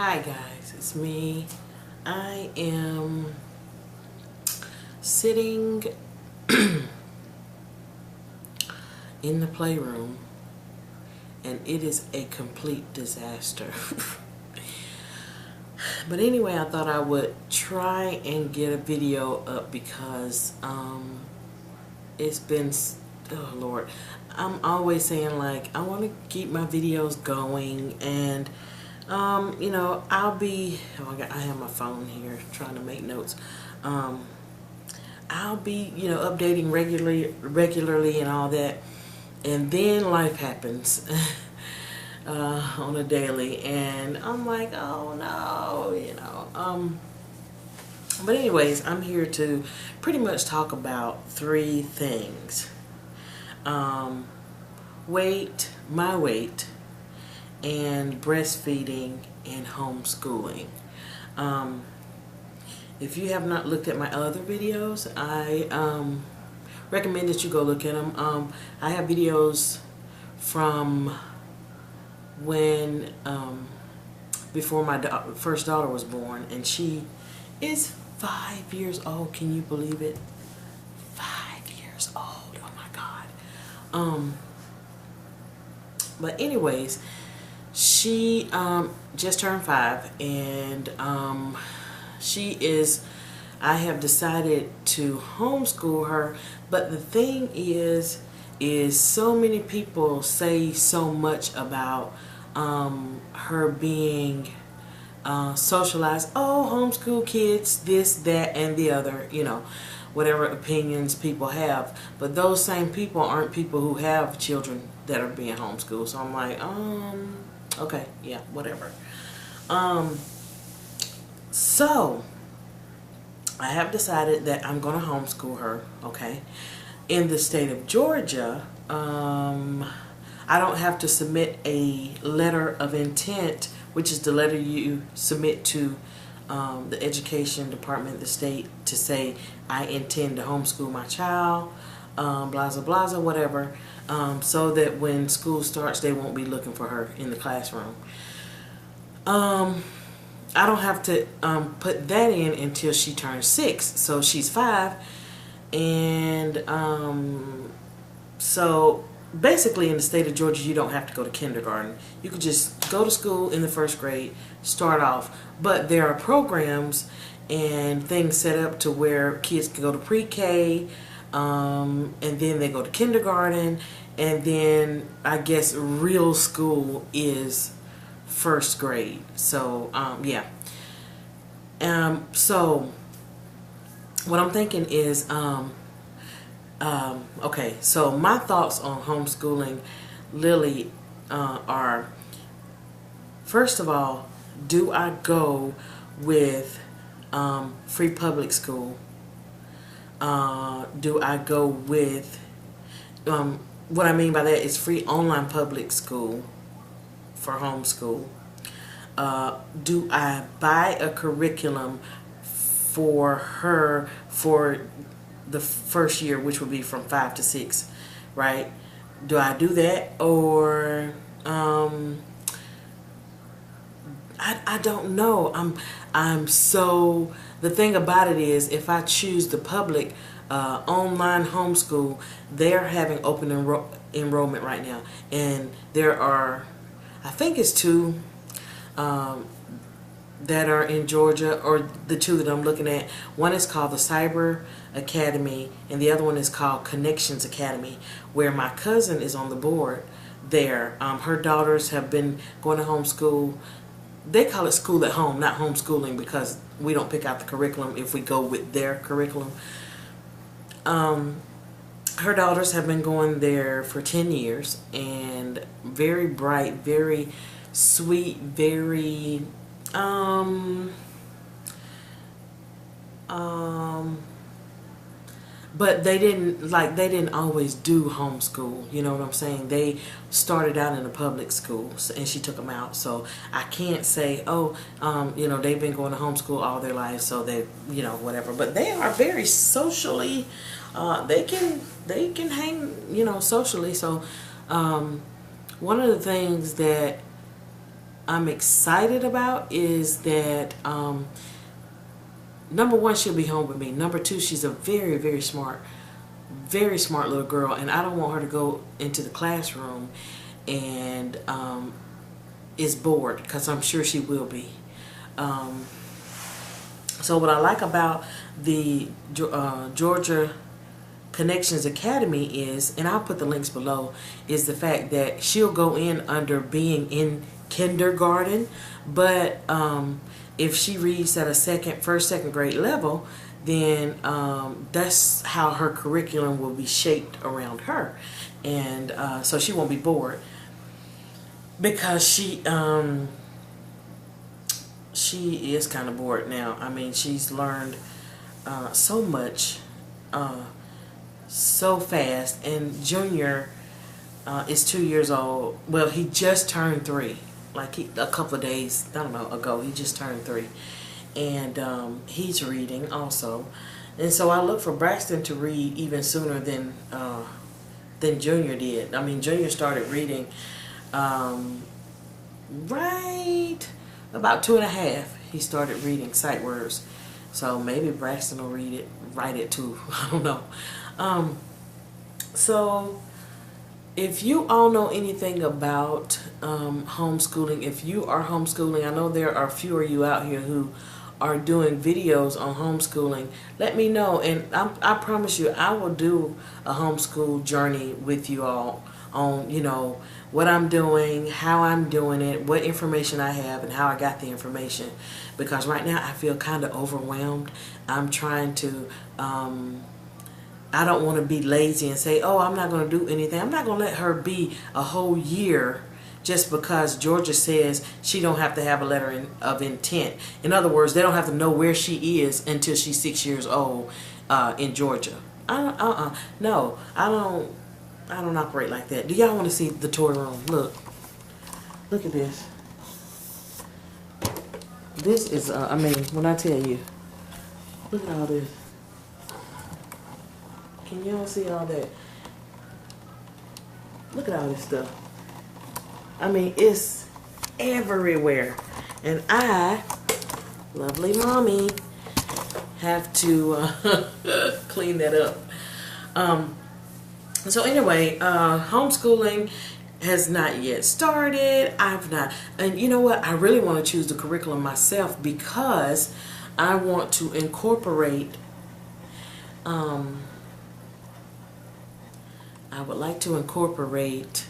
Hi guys, it's me. I am sitting in the playroom and it is a complete disaster. But anyway, I thought I would try and get a video up because it's been, oh Lord, I'm always saying like I want to keep my videos going, and you know, I'll be, I have my phone here trying to make notes. I'll be, you know, updating regularly and all that, and then life happens on a daily, and I'm like, oh no, you know. But anyways, I'm here to pretty much talk about three things: weight, my weight, and breastfeeding and homeschooling. If you have not looked at my other videos, I recommend that you go look at them. I have videos from when before my first daughter was born, and she is 5 years old. Can you believe it? 5 years old. Oh my God. But anyways, she just turned 5, and I have decided to homeschool her. But the thing is so many people say so much about her being socialized. Oh, homeschool kids, this, that, and the other, you know, whatever opinions people have. But those same people aren't people who have children that are being homeschooled. So I'm like, okay, yeah, whatever. So I have decided that I'm going to homeschool her, okay? In the state of Georgia, I don't have to submit a letter of intent, which is the letter you submit to the education department of the state to say, I intend to homeschool my child, blah, blah, blah, whatever, so that when school starts, they won't be looking for her in the classroom. I don't have to put that in until she turns 6, so she's 5, and so basically in the state of Georgia, you don't have to go to kindergarten. You could just go to school in the 1st grade, start off. But there are programs and things set up to where kids can go to pre-K, and then they go to kindergarten, and then I guess real school is 1st grade. So yeah. So what I'm thinking is okay, so my thoughts on homeschooling Lily are, first of all, do I go with free public school? Do I go with, what I mean by that is free online public school for homeschool? Do I buy a curriculum for her for the 1st year, which would be from 5 to 6, right? Do I do that, or I don't know. So the thing about it is, if I choose the public online homeschool, they're having open enrollment right now, and there are, I think it's 2 that are in Georgia, or the 2 that I'm looking at. One is called the Cyber Academy, and the other one is called Connections Academy, where my cousin is on the board there. Her daughters have been going to homeschool. They call it school at home, not homeschooling, because we don't pick out the curriculum if we go with their curriculum. Her daughters have been going there for 10 years, and very bright, very sweet, very but they didn't always do homeschool, you know what I'm saying? They started out in a public school, and she took them out. So I can't say, oh, you know, they've been going to homeschool all their lives, so they, you know, whatever. But they are very socially, they can hang, you know, socially. So one of the things that I'm excited about is that number one, she'll be home with me. Number two, she's a very, very smart little girl, and I don't want her to go into the classroom and is bored, because I'm sure she will be. So what I like about the Georgia Connections Academy is, and I'll put the links below, is the fact that she'll go in under being in kindergarten, but if she reads at a first, second grade level, then that's how her curriculum will be shaped around her, and so she won't be bored, because she is kind of bored now. I mean, she's learned so much so fast, and Junior is 2 years old. Well, he just turned 3. Like a couple of days, I don't know, ago, he just turned 3. And he's reading also. And so I look for Braxton to read even sooner than Junior did. I mean, Junior started reading right about 2 and a half. He started reading sight words. So maybe Braxton will write it too. I don't know. So if you all know anything about homeschooling, if you are homeschooling, I know there are fewer of you out here who are doing videos on homeschooling, let me know, and I promise you I will do a homeschool journey with you all on, you know, what I'm doing, how I'm doing it, what information I have, and how I got the information, because right now I feel kind of overwhelmed. I'm trying to I don't want to be lazy and say, oh, I'm not going to do anything. I'm not going to let her be a whole year just because Georgia says she don't have to have a letter of intent. In other words, they don't have to know where she is until she's 6 years old in Georgia. No, I don't operate like that. Do y'all want to see the toy room? Look at this. This is, I mean, when I tell you, look at all this. Can y'all see all that? Look at all this stuff. I mean, it's everywhere. And I, lovely mommy, have to clean that up. So anyway, homeschooling has not yet started. And you know what? I really want to choose the curriculum myself, because I want to incorporate I would like to incorporate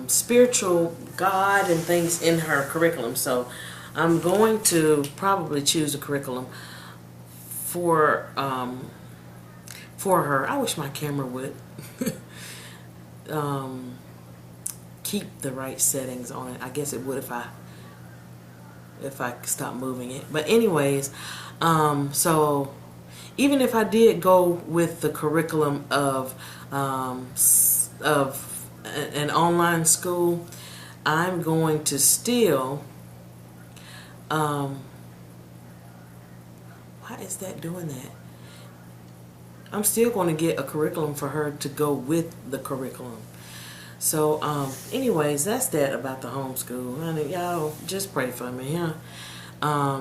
spiritual God and things in her curriculum. So I'm going to probably choose a curriculum for her. I wish my camera would keep the right settings on it. I guess it would if I stop moving it. But anyways, so even if I did go with the curriculum of an online school, I'm going to still why is that doing that? I'm still going to get a curriculum for her to go with the curriculum. So anyways, that's that about the homeschool. Honey, y'all just pray for me, huh?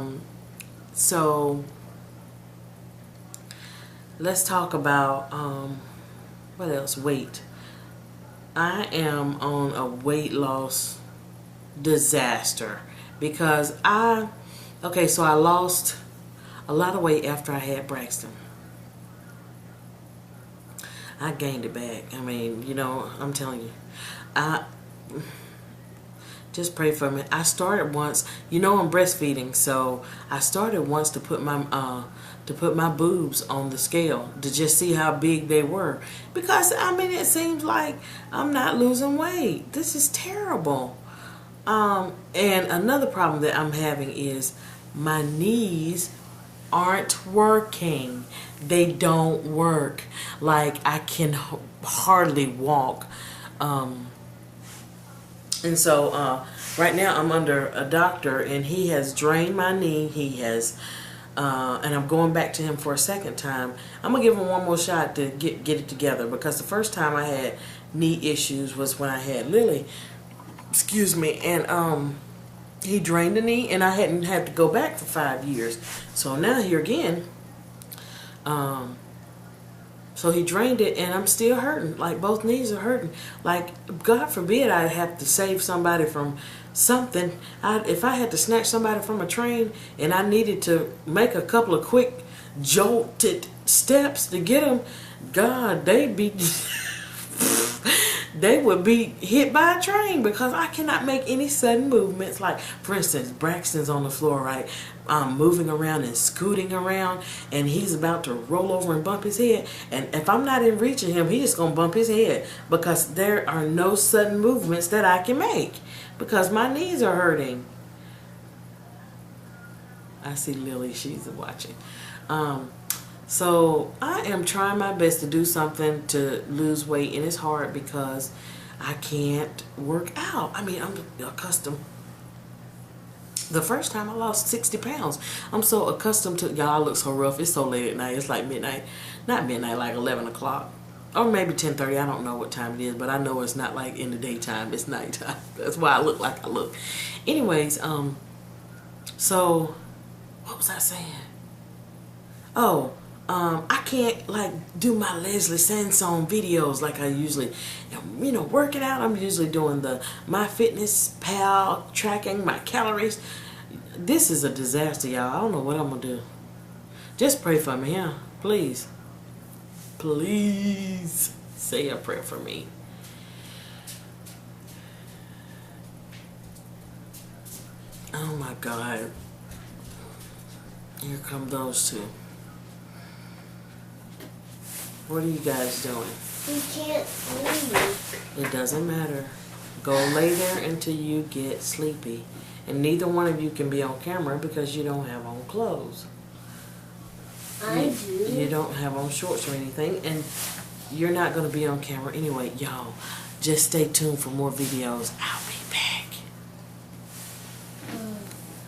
So let's talk about what else? Weight. I am on a weight loss disaster, because so I lost a lot of weight after I had Braxton. I gained it back. I mean, you know, I'm telling you, just pray for me. I started once, you know, I'm breastfeeding, so I started once to put my boobs on the scale to just see how big they were, because I mean, it seems like I'm not losing weight. This is terrible. And another problem that I'm having is my knees aren't working. They don't work. Like, I can hardly walk. And so right now I'm under a doctor, and he has drained my knee. He has and I'm going back to him for a second time. I'm gonna give him one more shot to get it together, because the first time I had knee issues was when I had Lily, excuse me, and he drained the knee, and I hadn't had to go back for 5 years. So now here again, so he drained it, and I'm still hurting. Like, both knees are hurting. Like, God forbid I have to save somebody from something. If I had to snatch somebody from a train and I needed to make a couple of quick jolted steps to get them, God, they would be hit by a train, because I cannot make any sudden movements. Like, for instance, Braxton's on the floor, right? Moving around and scooting around, and he's about to roll over and bump his head. And if I'm not in reach of him, he's just going to bump his head, because there are no sudden movements that I can make because my knees are hurting. I see Lily, she's watching. So I am trying my best to do something to lose weight, and it's hard because I can't work out. I mean, I'm accustomed. The first time I lost 60 pounds. I'm so accustomed to, y'all, I look so rough. It's so late at night. It's like midnight. Not midnight, like 11 o'clock. Or maybe 10:30. I don't know what time it is, but I know it's not like in the daytime. It's nighttime. That's why I look like I look. Anyways, so what was I saying? Oh, I can't like do my Leslie Sansone videos like I usually, working out. I'm usually doing the MyFitnessPal, tracking my calories. This is a disaster, y'all. I don't know what I'm gonna do. Just pray for me, yeah, please. Please say a prayer for me. Oh my God. Here come those two. What are you guys doing? We can't sleep. It doesn't matter. Go lay there until you get sleepy. And neither one of you can be on camera because you don't have on clothes. I do. You don't have on shorts or anything, and you're not going to be on camera anyway. Y'all, just stay tuned for more videos. Out.